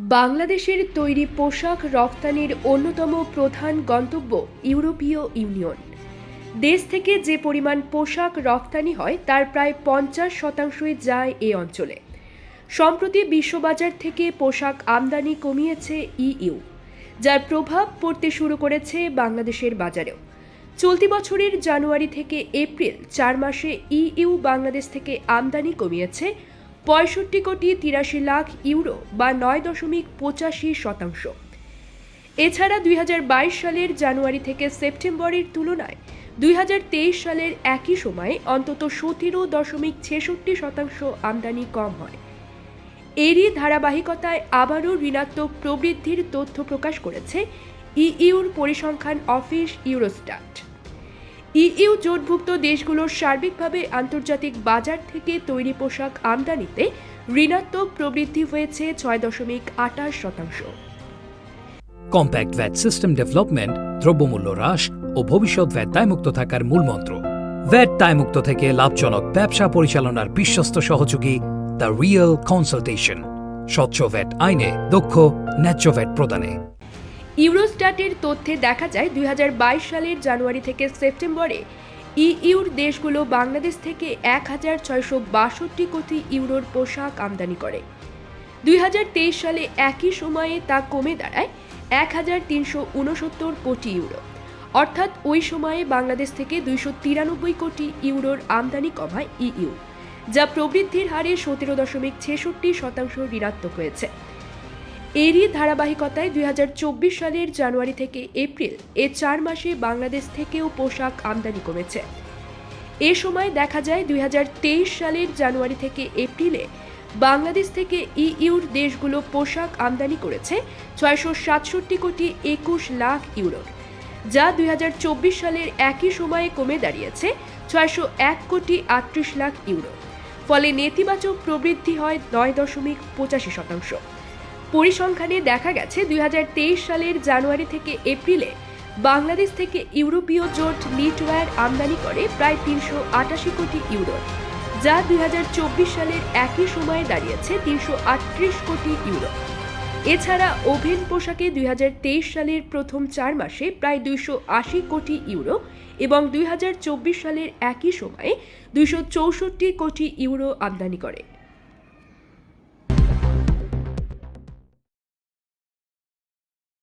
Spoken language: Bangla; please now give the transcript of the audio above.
বাংলাদেশের তৈরি পোশাক রফতানির অন্যতম প্রধান গন্তব্য ইউরোপীয় ইউনিয়ন। দেশ থেকে যে পরিমাণ পোশাক রফতানি হয় তার প্রায় 50% যায় এ অঞ্চলে। সম্প্রতি বিশ্ববাজার থেকে পোশাক আমদানি কমিয়েছে ইইউ, যার প্রভাব পড়তে শুরু করেছে বাংলাদেশের বাজারেও। চলতি বছরের জানুয়ারি থেকে এপ্রিল 4 মাসে ইইউ বাংলাদেশ থেকে আমদানি কমিয়েছে 65,83,00,000 ইউরো বা 9.85%। এছাড়া 2022 সালের জানুয়ারি থেকে সেপ্টেম্বরের তুলনায় 2023 সালের একই সময়ে অন্তত 17.66% আমদানি কম হয়। এরই ধারাবাহিকতায় আবারও ঋণাত্মক প্রবৃদ্ধির তথ্য প্রকাশ করেছে ইইউর পরিসংখ্যান অফিস ইউরোস্ট্যাট। ইইউ জোটভুক্ত দেশগুলোর সার্বিকভাবে আন্তর্জাতিক বাজার থেকে তৈরি পোশাক আমদানিতে ঋণাত্মক প্রবৃদ্ধি হয়েছে 6.28%। কম্প্যাক্ট ভ্যাট সিস্টেম ডেভেলপমেন্ট, দ্রব্যমূল্য হ্রাস ও ভবিষ্যৎ ভ্যাট দায়মুক্ত থাকার মূলমন্ত্র। ভ্যাট দায়মুক্ত থেকে লাভজনক ব্যবসা পরিচালনার বিশ্বস্ত সহযোগী দ্য রিয়েল কনসালটেশন। স্বচ্ছ ভ্যাট আইনে দক্ষ ন্যায্য ভ্যাট প্রদানে। ইউরোস্ট্যাটের তথ্যে দেখা যায় 2022 সালের জানুয়ারি থেকে সেপ্টেম্বরে ইইউর দেশগুলো বাংলাদেশ থেকে 1,662 কোটি ইউরোর পোশাক আমদানি করে। 2023 সালে একই সময়ে তা কমে দাঁড়ায় 1,369 কোটি ইউরো। অর্থাৎ ওই সময়ে বাংলাদেশ থেকে 293 কোটি ইউরোর আমদানি কমায় ইইউ, যা প্রবৃদ্ধির হারে 17.66% ঋণাত্মক হয়েছে। এরই ধারাবাহিকতায় 2024 সালের জানুয়ারি থেকে এপ্রিল 4 মাসে বাংলাদেশ থেকেও পোশাক আমদানি কমেছে। এ সময় দেখা যায় 2023 সালের জানুয়ারি থেকে এপ্রিলে বাংলাদেশ থেকে ইইউর দেশগুলো পোশাক আমদানি করেছে 667 কোটি 21 লাখ ইউরোর, যা 2024 সালের একই সময়ে কমে দাঁড়িয়েছে 601 কোটি 38 লাখ ইউরো। ফলে নেতিবাচক প্রবৃদ্ধি হয় 9.85%। পরিসংখ্যানে দেখা গেছে 2023 সালের জানুয়ারি থেকে এপ্রিলে বাংলাদেশ থেকে ইউরোপীয় জোট নিটওয়্যার আমদানি করে প্রায় 388 কোটি ইউরো, যা 2024 সালের একই সময়ে দাঁড়িয়েছে 338 কোটি ইউরো। এছাড়া ওভেন পোশাকে 2023 সালের প্রথম 4 মাসে প্রায় 280 কোটি ইউরো এবং 2024 সালের একই সময়ে 264 কোটি ইউরো আমদানি করে।